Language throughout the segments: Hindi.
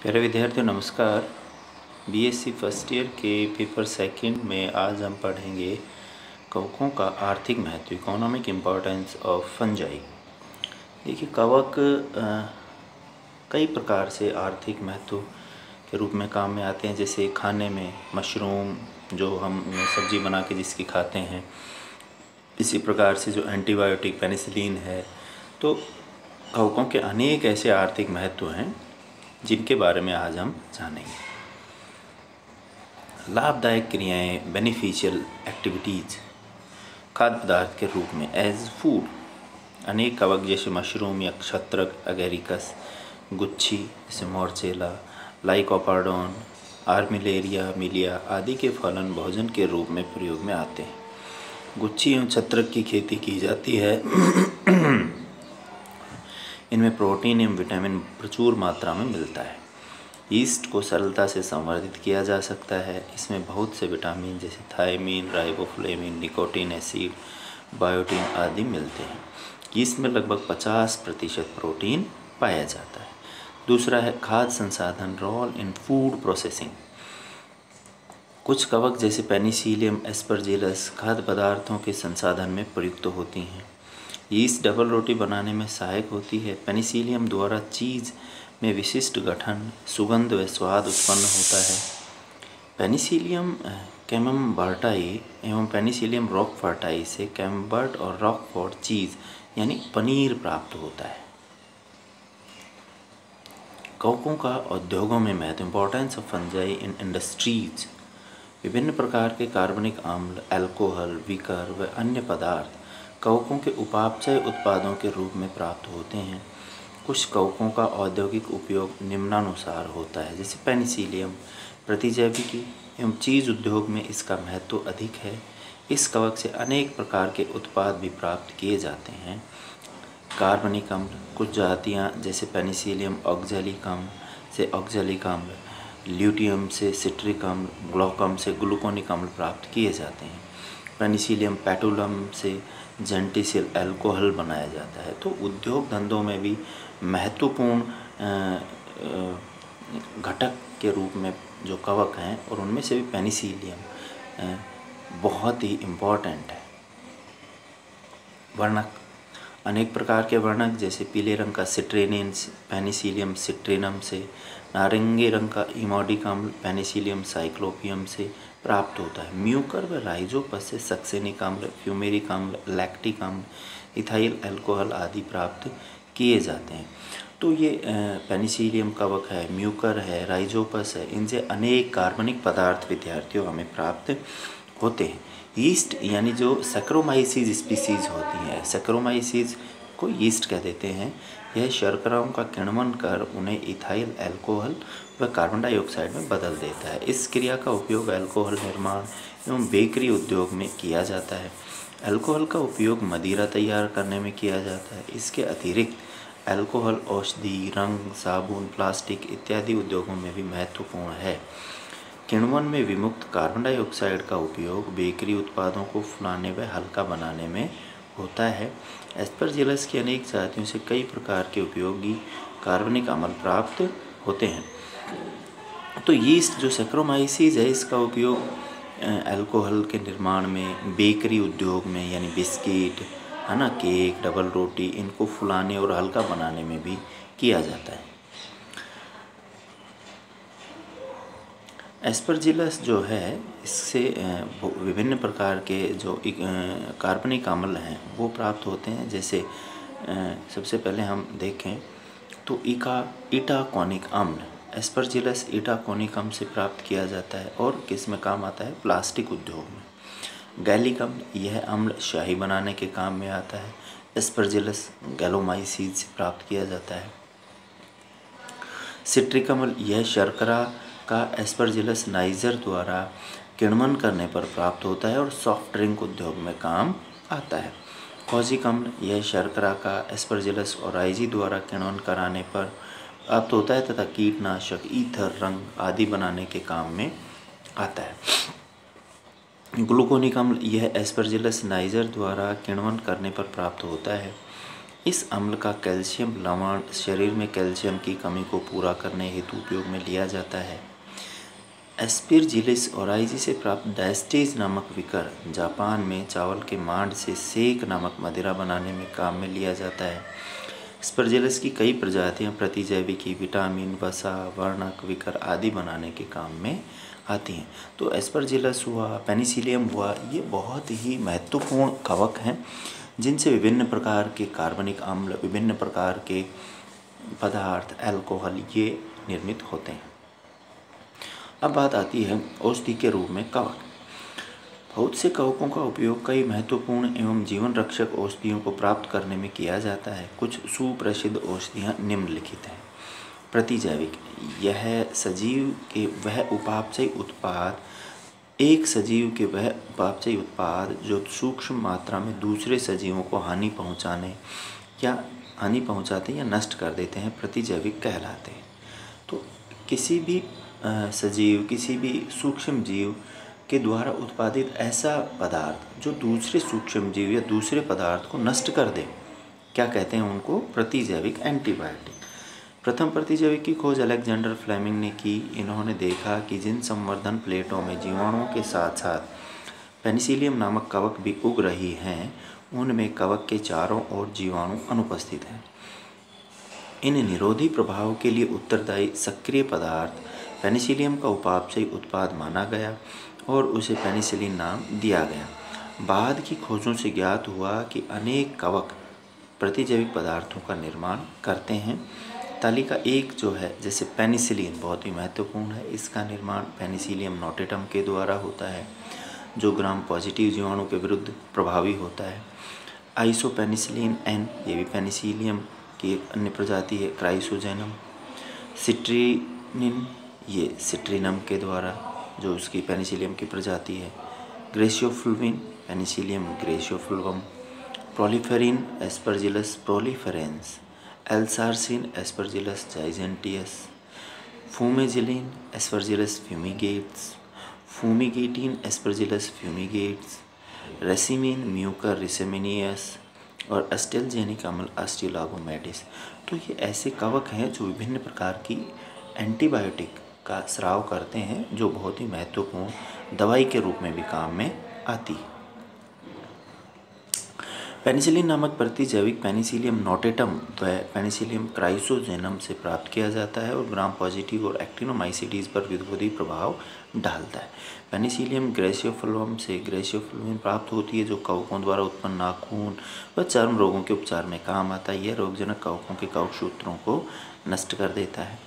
प्यारे विद्यार्थियों नमस्कार। बीएससी फर्स्ट ईयर के पेपर सेकंड में आज हम पढ़ेंगे कवकों का आर्थिक महत्व, इकोनॉमिक इम्पोर्टेंस ऑफ फंजाई। देखिए, कवक कई प्रकार से आर्थिक महत्व के रूप में काम में आते हैं। जैसे खाने में मशरूम, जो हम सब्जी बना के जिसकी खाते हैं, इसी प्रकार से जो एंटीबायोटिक पेनिसिलिन है। तो कवकों के अनेक ऐसे आर्थिक महत्व हैं जिनके बारे में आज हम जानेंगे। लाभदायक क्रियाएं, बेनिफिशियल एक्टिविटीज़ खाद्य पदार्थ के रूप में एज फूड। अनेक कवक जैसे मशरूम या छत्रक, अगेरिकस, गुच्छी जैसे मोर्चेला, लाइकोपार्डोन, आर्मिलेरिया, मिलिया आदि के फलन भोजन के रूप में प्रयोग में आते हैं। गुच्छी एवं छत्रक की खेती की जाती है। इनमें प्रोटीन एवं विटामिन प्रचुर मात्रा में मिलता है। यीस्ट को सरलता से संवर्धित किया जा सकता है। इसमें बहुत से विटामिन जैसे thiamine, riboflavin, nicotine acid, biotin आदि मिलते हैं। यीस्ट में लगभग 50% प्रोटीन पाया जाता है। दूसरा है खाद्य संसाधन, रोल इन फूड प्रोसेसिंग। कुछ कवक जैसे पेनिसिलियम, एस्परजिलस खाद्य पदार्थों के संसाधन में प्रयुक्त होती हैं। यीस्ट डबल रोटी बनाने में सहायक होती है। पेनिसिलियम द्वारा चीज़ में विशिष्ट गठन, सुगंध व स्वाद उत्पन्न होता है। पेनिसिलियम कैमम्बर्टाई एवं पेनिसिलियम रॉकफोर्टाई से कैमम्बर्ट और रॉकफोर्ट चीज़ यानी पनीर प्राप्त होता है। कवकों का उद्योगों में महत्व, importance of fungi in industries. विभिन्न प्रकार के कार्बनिक अम्ल, अल्कोहल, विकर व अन्य पदार्थ कवकों के उपापचय उत्पादों के रूप में प्राप्त होते हैं। कुछ कवकों का औद्योगिक उपयोग निम्नानुसार होता है। जैसे पेनिसिलियम प्रतिजैविकी एवं चीज़ उद्योग में इसका महत्व अधिक है। इस कवक से अनेक प्रकार के उत्पाद भी प्राप्त किए जाते हैं। कार्बनिक अम्ल, कुछ जातियाँ जैसे पेनिसिलियम ऑक्जेलिक अम्ल से ऑक्जेलिक अम्ल, ल्यूटियम से सिट्रिक अम्ल, ग्लूकम से ग्लूकोनिक अम्ल प्राप्त किए जाते हैं। पेनिसिलियम पैटुलम से जेंटिसिल अल्कोहल बनाया जाता है। तो उद्योग धंधों में भी महत्वपूर्ण घटक के रूप में जो कवक हैं, और उनमें से भी पेनिसिलियम बहुत ही इम्पोर्टेंट है। वर्णक, अनेक प्रकार के वर्णक जैसे पीले रंग का सिट्रेनिन पेनिसिलियम सिट्रेनम से, नारंगी रंग का इमोडिक अम्ल पेनिसिलियम साइक्लोपियम से प्राप्त होता है। म्यूकर व राइजोपस से सक्सेनिक अम्ल, फ्यूमेरिक अम्ल, लैक्टिक अम्ल, इथाइल अल्कोहल आदि प्राप्त किए जाते हैं। तो ये पेनिसिलियम कवक है, म्यूकर है, राइजोपस है, इनसे अनेक कार्बनिक पदार्थ विद्यार्थियों हमें प्राप्त होते हैं। यीस्ट यानी जो सैक्रोमाइसीज स्पीसीज होती हैं, सैक्रोमाइसीज को यीस्ट कह देते हैं। यह शर्कराओं का किण्वन कर उन्हें इथाइल अल्कोहल व कार्बन डाइऑक्साइड में बदल देता है। इस क्रिया का उपयोग अल्कोहल निर्माण एवं बेकरी उद्योग में किया जाता है। अल्कोहल का उपयोग मदिरा तैयार करने में किया जाता है। इसके अतिरिक्त अल्कोहल औषधि, रंग, साबुन, प्लास्टिक इत्यादि उद्योगों में भी महत्वपूर्ण है। किण्वन में विमुक्त कार्बन डाइऑक्साइड का उपयोग बेकरी उत्पादों को फुलाने व हल्का बनाने में होता है। एस्परजिलस की अनेक जातियों से कई प्रकार के उपयोगी कार्बनिक अम्ल प्राप्त होते हैं। तो यीस्ट जो सैक्रोमाइसीज है, इसका उपयोग अल्कोहल के निर्माण में, बेकरी उद्योग में यानी बिस्किट है ना, केक, डबल रोटी, इनको फुलाने और हल्का बनाने में भी किया जाता है। एस्परजिलस जो है, इससे विभिन्न प्रकार के जो कार्बनिक अम्ल हैं वो प्राप्त होते हैं। जैसे सबसे पहले हम देखें तो ईटाकोनिक अम्ल, एस्परजिलस ईटाकोनिक अम्ल से प्राप्त किया जाता है और किस में काम आता है, प्लास्टिक उद्योग में। गैलिक अम्ल, यह अम्ल शाही बनाने के काम में आता है। एस्परजिलस गैलोमाइसीज से प्राप्त किया जाता है। सिट्रिक अम्ल, यह शर्करा का एस्परजिलस नाइजर द्वारा किण्वन करने पर प्राप्त होता है और सॉफ्ट ड्रिंक उद्योग में काम आता है। कॉजिक अम्ल, यह शर्करा का एस्परजिलस ओराइजी द्वारा किण्वन कराने पर प्राप्त होता है तथा कीटनाशक, ईथर, रंग आदि बनाने के काम में आता है। ग्लूकोनिक अम्ल, यह एस्परजिलस नाइजर द्वारा किण्वन करने पर प्राप्त होता है। इस अम्ल का कैल्शियम लवण शरीर में कैल्शियम की कमी को पूरा करने हेतु उपयोग में लिया जाता है। एस्परजिलस ओराइजी से प्राप्त डायस्टेज नामक विकर जापान में चावल के मांड से सेक नामक मदिरा बनाने में काम में लिया जाता है। एस्परजिलस की कई प्रजातियां प्रतिजैविकी, विटामिन, वसा, वर्णक, विकर आदि बनाने के काम में आती हैं। तो एस्परजिलस हुआ, पेनिसिलियम हुआ, ये बहुत ही महत्वपूर्ण कवक हैं जिनसे विभिन्न प्रकार के कार्बनिक अम्ल, विभिन्न प्रकार के पदार्थ, अल्कोहल ये निर्मित होते हैं। अब बात आती है औषधि के रूप में कवक। बहुत से कवकों का उपयोग कई महत्वपूर्ण एवं जीवन रक्षक औषधियों को प्राप्त करने में किया जाता है। कुछ सुप्रसिद्ध औषधियाँ निम्नलिखित हैं। प्रतिजैविक, यह सजीव के वह उपापचयी उत्पाद एक सजीव के वह उपापचयी उत्पाद जो सूक्ष्म मात्रा में दूसरे सजीवों को हानि पहुंचाते या नष्ट कर देते हैं, प्रतिजैविक कहलाते हैं। तो किसी भी सजीव, किसी भी सूक्ष्म जीव के द्वारा उत्पादित ऐसा पदार्थ जो दूसरे सूक्ष्म जीव या दूसरे पदार्थ को नष्ट कर दे, क्या कहते हैं उनको? प्रतिजैविक, एंटीबायोटिक। प्रथम प्रतिजैविक की खोज अलेक्जेंडर फ्लेमिंग ने की। इन्होंने देखा कि जिन संवर्धन प्लेटों में जीवाणुओं के साथ साथ पेनिसिलियम नामक कवक भी उग रही हैं, उनमें कवक के चारों ओर जीवाणु अनुपस्थित हैं। इन निरोधी प्रभाव के लिए उत्तरदायी सक्रिय पदार्थ पेनिसिलियम का उपापचयी उत्पाद माना गया और उसे पेनिसिलिन नाम दिया गया। बाद की खोजों से ज्ञात हुआ कि अनेक कवक प्रतिजैविक पदार्थों का निर्माण करते हैं। तालिका एक जो है, जैसे पेनिसिलिन बहुत ही महत्वपूर्ण है, इसका निर्माण पेनिसिलियम नोटेटम के द्वारा होता है जो ग्राम पॉजिटिव जीवाणु के विरुद्ध प्रभावी होता है। आइसोपेनिसिलिन एन, ये भी पेनिसिलियम की एक अन्य प्रजाति है, क्राइसोजेनम। सिट्रीनिन, ये सिट्रीनम के द्वारा जो उसकी पेनिसिलियम की प्रजाति है। Griseofulvin, Penicillium griseofulvum. Proliferin, Aspergillus proliferans. एल्सारसिन, Aspergillus giganteus. Fumagillin, Aspergillus fumigatus. Fumigatin, Aspergillus fumigatus. Racemin, Mucor रिसेमिनियस और एस्टेलजेनिक अम्ल एस्टिलागोमेटिस। तो ये ऐसे कवक हैं जो विभिन्न प्रकार की एंटीबायोटिक का स्राव करते हैं, जो बहुत ही महत्वपूर्ण दवाई के रूप में भी काम में आती है। पेनिसिलिन नामक प्रतिजैविक पेनिसिलियम नोटेटम व पेनिसिलियम क्राइसोजेनम से प्राप्त किया जाता है और ग्राम पॉजिटिव और एक्टिनोमाइसिटीज पर विरोधी प्रभाव डालता है। पेनिसिलियम ग्रेशियोफुल्वम से ग्रेशियोफुल्विन प्राप्त होती है जो कवकों द्वारा उत्पन्न नाखून व चर्म रोगों के उपचार में काम आता है। यह रोगजनक कवकों के कवक सूत्रों को नष्ट कर देता है।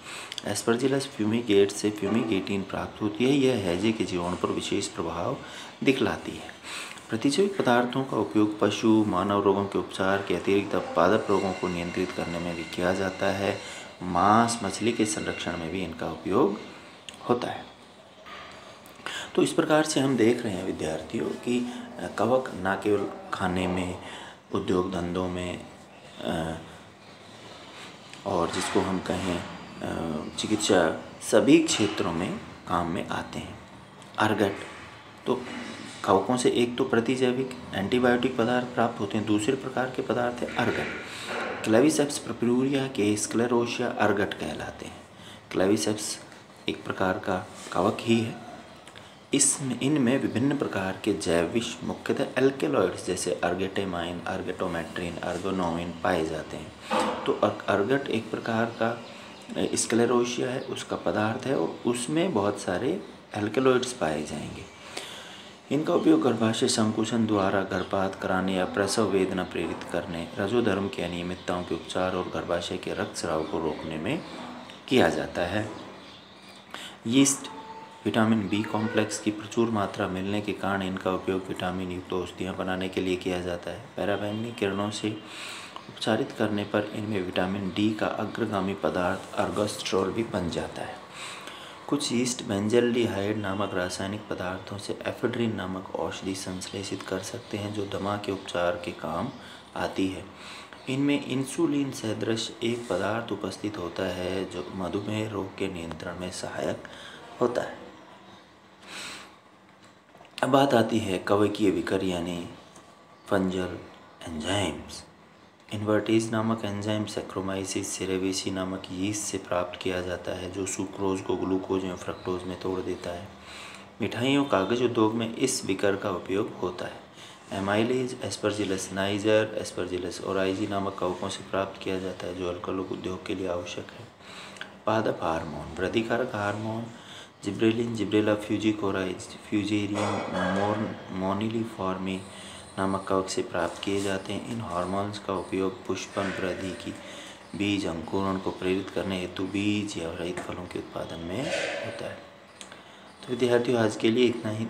एस्परजिलस फ्यूमिगेट से फ्यूमिगेटिन प्राप्त होती है। यह हैजे के जीवाणु पर विशेष प्रभाव दिखलाती है। प्रतिजैविक पदार्थों का उपयोग पशु मानव रोगों के उपचार के अतिरिक्त पादप रोगों को नियंत्रित करने में भी किया जाता है। मांस मछली के संरक्षण में भी इनका उपयोग होता है। तो इस प्रकार से हम देख रहे हैं विद्यार्थियों कि कवक न केवल खाने में, उद्योग धंधों में और जिसको हम कहें चिकित्सा, सभी क्षेत्रों में काम में आते हैं। अर्गट, तो कवकों से एक तो प्रतिजैविक एंटीबायोटिक पदार्थ प्राप्त होते हैं, दूसरे प्रकार के पदार्थ है अर्गट। क्लेविसेप्स पर्प्यूरिया के स्क्लेरोशिया अर्गट कहलाते हैं। क्लेविसेप्स एक प्रकार का कवक ही है। इनमें विभिन्न प्रकार के जैव विष, मुख्यतः एल्केलॉइड्स जैसे अर्गेटामाइन, अर्गेटोमेट्रिन, अर्गोनोइन पाए जाते हैं। तो अर्गट एक प्रकार का स्क्लेरोशिया है, उसका पदार्थ है और उसमें बहुत सारे एल्केलॉइड्स पाए जाएंगे। इनका उपयोग गर्भाशय संकुचन द्वारा गर्भपात कराने या प्रसव वेदना प्रेरित करने, रजोधर्म की अनियमितताओं के उपचार और गर्भाशय के रक्तस्राव को रोकने में किया जाता है। यीस्ट, विटामिन बी कॉम्प्लेक्स की प्रचुर मात्रा मिलने के कारण इनका उपयोग विटामिन युक्त औषधियाँ बनाने के लिए किया जाता है। पैराबैंगनी किरणों से उपचारित करने पर इनमें विटामिन डी का अग्रगामी पदार्थ अर्गोस्ट्रोल भी बन जाता है। कुछ यीस्ट बेंजल्डिहाइड नामक रासायनिक पदार्थों से एफेड्रिन नामक औषधि संश्लेषित कर सकते हैं जो दमा के उपचार के काम आती है। इनमें इंसुलिन सदृश एक पदार्थ उपस्थित होता है जो मधुमेह रोग के नियंत्रण में सहायक होता है। अब बात आती है कवकीय विकर यानी फंजल एंजाइम्स इन्वर्टेज नामक एंजाइम सैक्रोमाइसिस सेरेवेसी नामक यीस्ट से प्राप्त किया जाता है, जो सुक्रोज को ग्लूकोज एवं फ्रक्टोज में तोड़ देता है। मिठाइयों कागज उद्योग में इस बिकर का उपयोग होता है। Amylase Aspergillus niger, Aspergillus oryzae नामक कवकों से प्राप्त किया जाता है, जो अल्कोहल उद्योग के लिए आवश्यक है। पादप हार्मोन, वृद्धिकारक hormone gibberellin, Gibberella fujikuroi, Fusarium moniliforme नामक कवक से प्राप्त किए जाते हैं। इन हार्मोन्स का उपयोग पुष्पन वृद्धि की बीज अंकुरण को प्रेरित करने हेतु बीज या रहित फलों के उत्पादन में होता है। तो विद्यार्थियों, आज के लिए इतना ही।